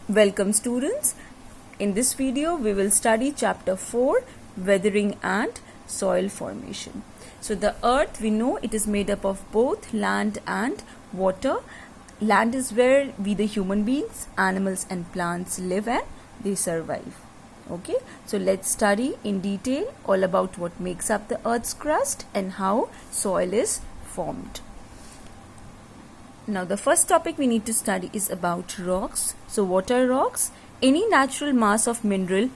Welcome students. In this video we will study chapter 4, weathering and soil formation. So the earth, we know it is made up of both land and water. Land is where we, the human beings, animals and plants live and they survive. Okay, so let's study in detail all about what makes up the earth's crust and how soil is formed. Now the first topic we need to study is about rocks. So what are rocks? Any natural mass of mineral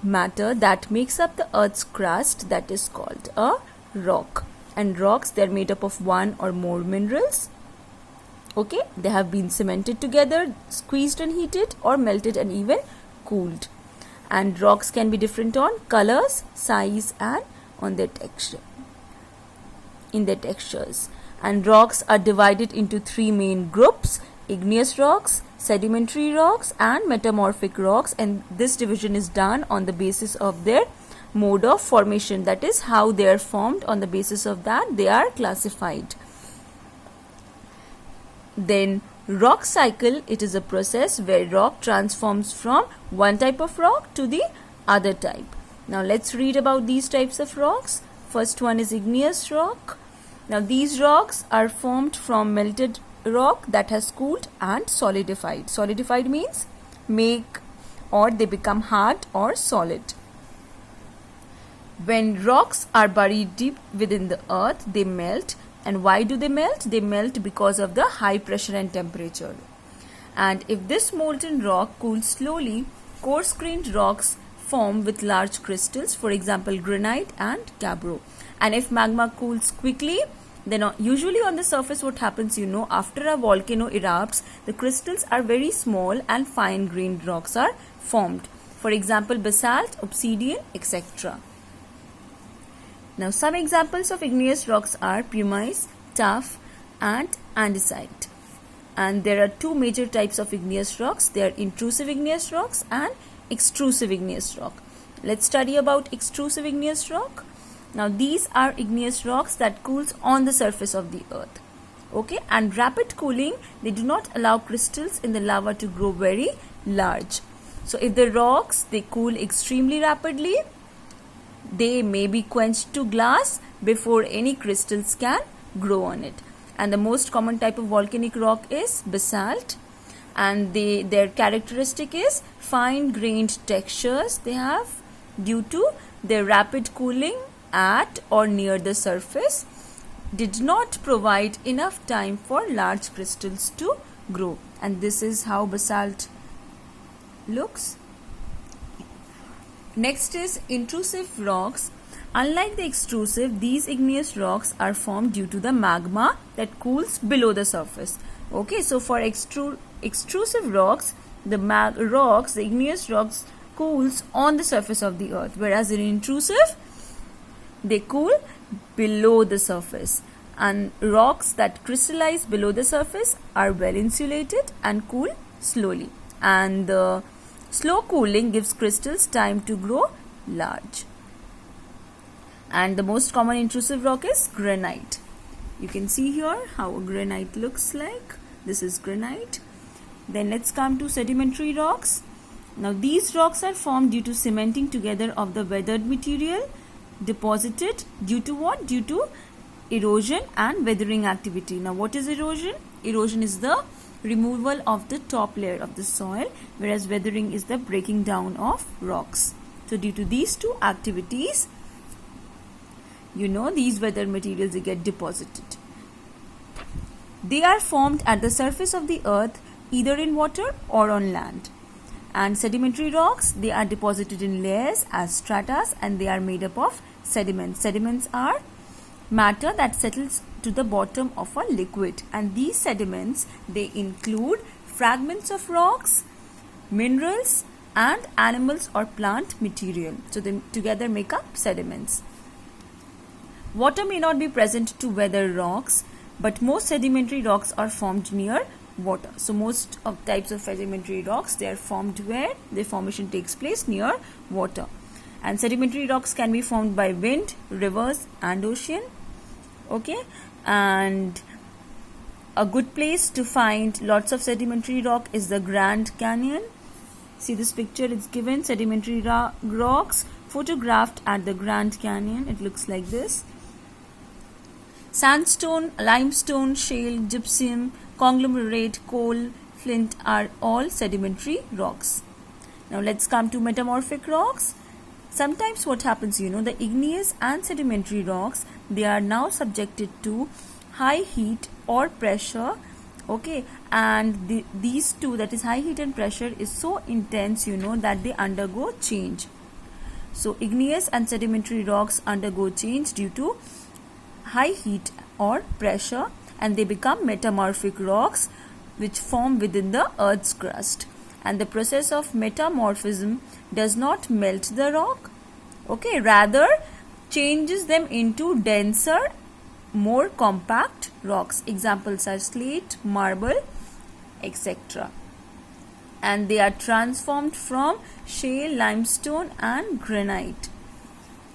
matter that makes up the earth's crust, that is called a rock. And rocks, they are made up of one or more minerals. Okay, they have been cemented together, squeezed and heated, or melted and even cooled. And rocks can be different on colors, size and on their texture, in their textures. And rocks are divided into three main groups: igneous rocks, sedimentary rocks and metamorphic rocks, and this division is done on the basis of their mode of formation, that is how they are formed. On the basis of that they are classified. Then rock cycle, it is a process where rock transforms from one type of rock to the other type. Now let's read about these types of rocks. First one is igneous rock. Now these rocks are formed from melted rock that has cooled and solidified. Solidified means they become hard or solid. When rocks are buried deep within the earth, they melt. And why do they melt? They melt because of the high pressure and temperature. And if this molten rock cools slowly, coarse-grained rocks form with large crystals, for example granite and gabbro. And if magma cools quickly, then usually on the surface what happens, after a volcano erupts, the crystals are very small and fine-grained rocks are formed. For example, basalt, obsidian, etc. Now some examples of igneous rocks are pumice, tuff and andesite. And there are two major types of igneous rocks. They are intrusive igneous rocks and extrusive igneous rock. Let's study about extrusive igneous rock. Now these are igneous rocks that cools on the surface of the earth. Okay, and rapid cooling, they do not allow crystals in the lava to grow very large. So if the rocks, they cool extremely rapidly, they may be quenched to glass before any crystals can grow on it. And the most common type of volcanic rock is basalt, and their characteristic is fine-grained textures they have due to their rapid cooling at or near the surface did not provide enough time for large crystals to grow. And this is how basalt looks. Next is intrusive rocks. Unlike the extrusive, these igneous rocks are formed due to the magma that cools below the surface. Okay, so for extrusive rocks, the igneous rocks cools on the surface of the earth, whereas in intrusive, they cool below the surface. And rocks that crystallize below the surface are well insulated and cool slowly. And the slow cooling gives crystals time to grow large. And the most common intrusive rock is granite. You can see here how a granite looks like. This is granite. Then let's come to sedimentary rocks. Now these rocks are formed due to cementing together of the weathered material deposited due to what? Due to erosion and weathering activity. Now what is erosion? Erosion is the removal of the top layer of the soil, whereas weathering is the breaking down of rocks. So due to these two activities, these weathered materials, they get deposited. They are formed at the surface of the earth, either in water or on land. And sedimentary rocks, they are deposited in layers as stratas, and they are made up of sediments. Sediments are matter that settles to the bottom of a liquid, and these sediments, they include fragments of rocks, minerals and animals or plant material. So they together make up sediments. Water may not be present to weather rocks, but most sedimentary rocks are formed near water. So most of types of sedimentary rocks, they are formed where the formation takes place near water. And sedimentary rocks can be formed by wind, rivers and ocean. Okay, and A good place to find lots of sedimentary rock is the Grand Canyon. See this picture, it's given sedimentary rocks photographed at the Grand Canyon. It looks like this. Sandstone, limestone, shale, gypsum, conglomerate, coal, flint are all sedimentary rocks. Now let's come to metamorphic rocks. Sometimes what happens, the igneous and sedimentary rocks, they are now subjected to high heat or pressure, okay, and these two, that is high heat and pressure, is so intense, that they undergo change. So igneous and sedimentary rocks undergo change due to high heat or pressure, and they become metamorphic rocks which form within the Earth's crust. And the process of metamorphism does not melt the rock, okay, rather changes them into denser, more compact rocks. Examples are slate, marble, etc. And they are transformed from shale, limestone and granite.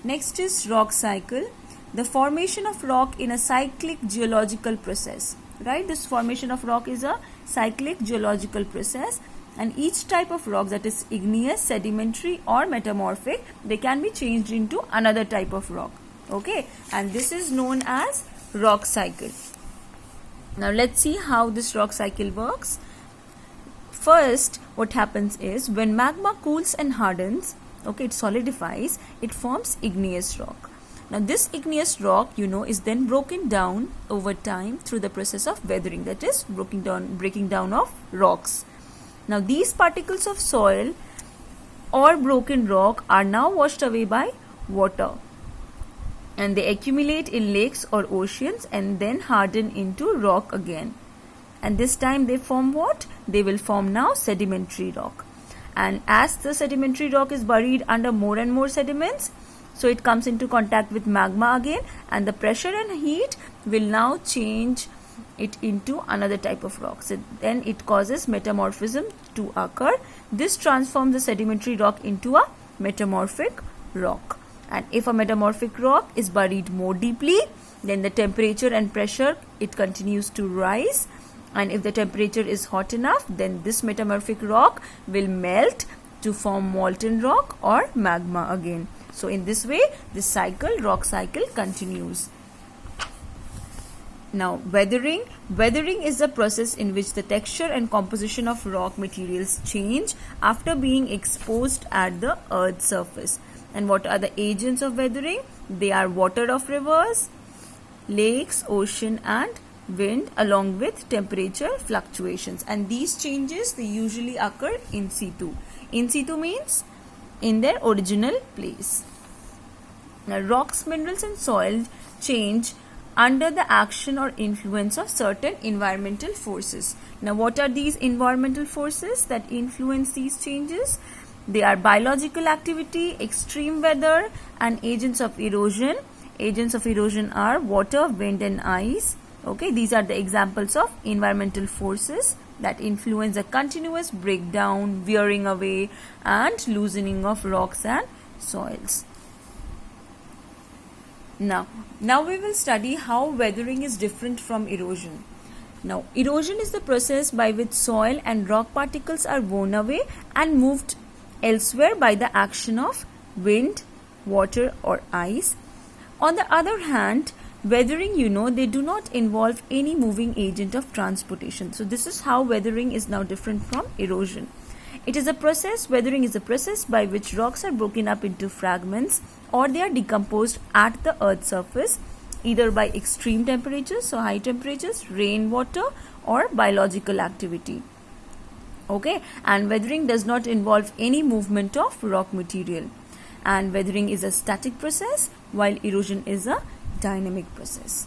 Next is rock cycle. The formation of rock in a cyclic geological process, right? This formation of rock is a cyclic geological process, and each type of rock, that is igneous, sedimentary or metamorphic, they can be changed into another type of rock, okay, and this is known as rock cycle. Now let's see how this rock cycle works. First, what happens is when magma cools and hardens, okay, it solidifies, it forms igneous rock. Now this igneous rock, is then broken down over time through the process of weathering, that is breaking down of rocks. Now these particles of soil or broken rock are now washed away by water, and they accumulate in lakes or oceans and then harden into rock again. And this time they form what? They will form now sedimentary rock. And as the sedimentary rock is buried under more and more sediments, so it comes into contact with magma again, and the pressure and heat will now change it into another type of rock. So then it causes metamorphism to occur. This transforms the sedimentary rock into a metamorphic rock. And if a metamorphic rock is buried more deeply, then the temperature and pressure, it continues to rise. And if the temperature is hot enough, then this metamorphic rock will melt to form molten rock or magma again. So in this way, this rock cycle continues. Now weathering. Weathering is the process in which the texture and composition of rock materials change after being exposed at the Earth's surface. And what are the agents of weathering? They are water of rivers, lakes, ocean and wind, along with temperature fluctuations. And these changes, they usually occur in situ. In situ means in their original place. Now rocks, minerals and soil change under the action or influence of certain environmental forces. Now what are these environmental forces that influence these changes? They are biological activity, extreme weather and agents of erosion. Agents of erosion are water, wind and ice. Okay, these are the examples of environmental forces that influence the continuous breakdown, wearing away and loosening of rocks and soils. Now we will study how weathering is different from erosion. Now erosion is the process by which soil and rock particles are worn away and moved elsewhere by the action of wind, water or ice. On the other hand, weathering, they do not involve any moving agent of transportation. So this is how weathering is now different from erosion. Weathering is a process by which rocks are broken up into fragments or they are decomposed at the Earth's surface, either by extreme temperatures, so high temperatures, rainwater or biological activity. Okay, and weathering does not involve any movement of rock material. And weathering is a static process while erosion is a dynamic process.